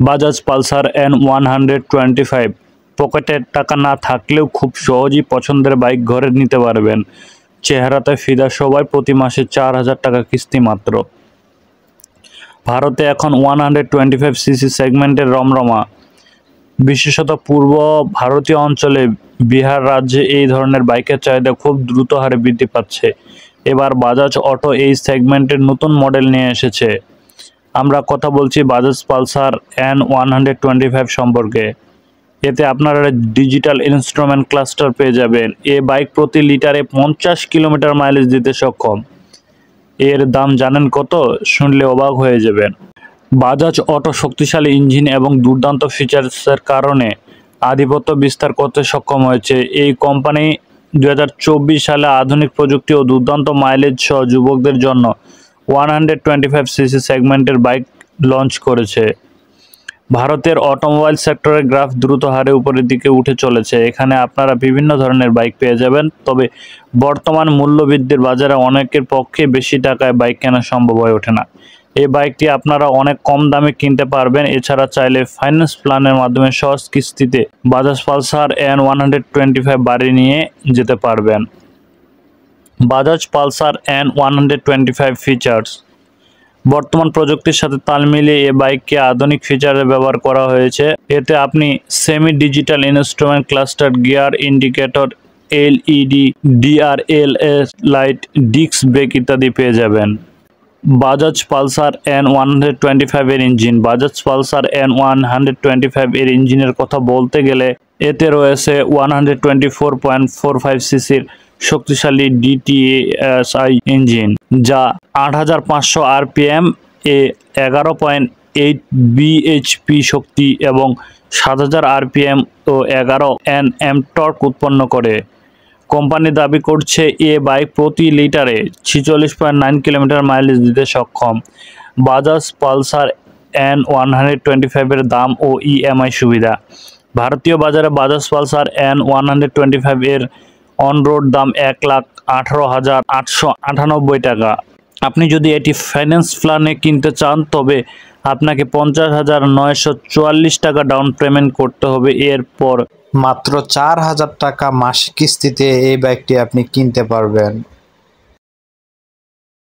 Bajaj Pulsar N125 পকেটে টাকা না থাকলেও খুব সহজেই পছন্দের বাইক ঘরে নিতে পারবেন। চেহারাতে ফিদা সবাই, প্রতি মাসে 4000 টাকা কিস্তি মাত্র। ভারতে এখন 125cc সেগমেন্টের রমরমা, বিশেষত পূর্ব ভারতীয় অঞ্চলে বিহার রাজ্যে এই ধরনের বাইকের চাহিদা খুব দ্রুত হারে বৃদ্ধি পাচ্ছে। এবার বাজাজ অটো এই সেগমেন্টের নতুন মডেল নিয়ে এসেছে। আমরা কথা বলছি বাজাজ পালসার N125 সম্পর্কে। এতে আপনারা ডিজিটাল ইনস্ট্রুমেন্ট ক্লাস্টার পেয়ে যাবেন। এ বাইক প্রতি লিটারে 50 কিলোমিটার মাইলেজ দিতে সক্ষম। এর দাম জানেন কত? শুনলে অবাক হয়ে যাবেন। বাজাজ অটো শক্তিশালী ইঞ্জিন এবং দুর্দান্ত ফিচার্সের কারণে আধিপত্য বিস্তার করতে সক্ষম হয়েছে। এই কোম্পানি 2024 সালে আধুনিক প্রযুক্তি ও দুর্দান্ত মাইলেজ সহ যুবকদের জন্য 125cc সেগমেন্টের বাইক লঞ্চ করেছে। ভারতের অটোমোবাইল সেক্টরের গ্রাফ দ্রুত হারে উপরের দিকে উঠে চলেছে। এখানে আপনারা বিভিন্ন ধরনের বাইক পেয়ে যাবেন, তবে বর্তমান মূল্যবৃদ্ধির বাজারে অনেকের পক্ষে বেশি টাকায় বাইক কেনা সম্ভব হয়ে ওঠে না। এই বাইকটি আপনারা অনেক কম দামে কিনতে পারবেন। এছাড়া চাইলে ফাইন্যান্স প্ল্যানের মাধ্যমে সহজ কিস্তিতে বাজাজ পালসার N125 বাড়ি নিয়ে যেতে পারবেন। Bajaj Pulsar N125 features. বর্তমান প্রযুক্তির সাথে তাল মিলিয়ে এই বাইককে আধুনিক ফিচারে ব্যবহার করা হয়েছে। এতে আপনি semi digital instrument cluster, gear indicator, LED DRLS light, disc brake ইত্যাদি পেয়ে যাবেন। বাজাজ পালসার N125 এর ইঞ্জিন। বাজাজ পালসার N125 এর ইঞ্জিনের কথা বলতে গেলে এতে রয়েছে 124.45cc শক্তিশালী DTSI ইঞ্জিন, যা 8500 RPM এ 11.8 bhp শক্তি এবং 7000 RPM ও 11 Nm টর্ক উৎপন্ন করে। কোম্পানি দাবি করছে এ বাইক প্রতি লিটারে 46.9 কিলোমিটার মাইলেজ দিতে সক্ষম। বাজাজ পালসার N125 এর দাম ও EMI সুবিধা। ভারতীয় বাজারে বাজাজ পালসার N125 এর অন রোড দাম 1,18,898 টাকা। আপনি যদি এটি ফাইন্যান্স প্ল্যানে কিনতে চান তবে আপনাকে 50,944 টাকা ডাউন পেমেন্ট করতে হবে। এরপর মাত্র 4000 টাকা মাসিক কিস্তিতে এই বাইকটি আপনি কিনতে পারবেন।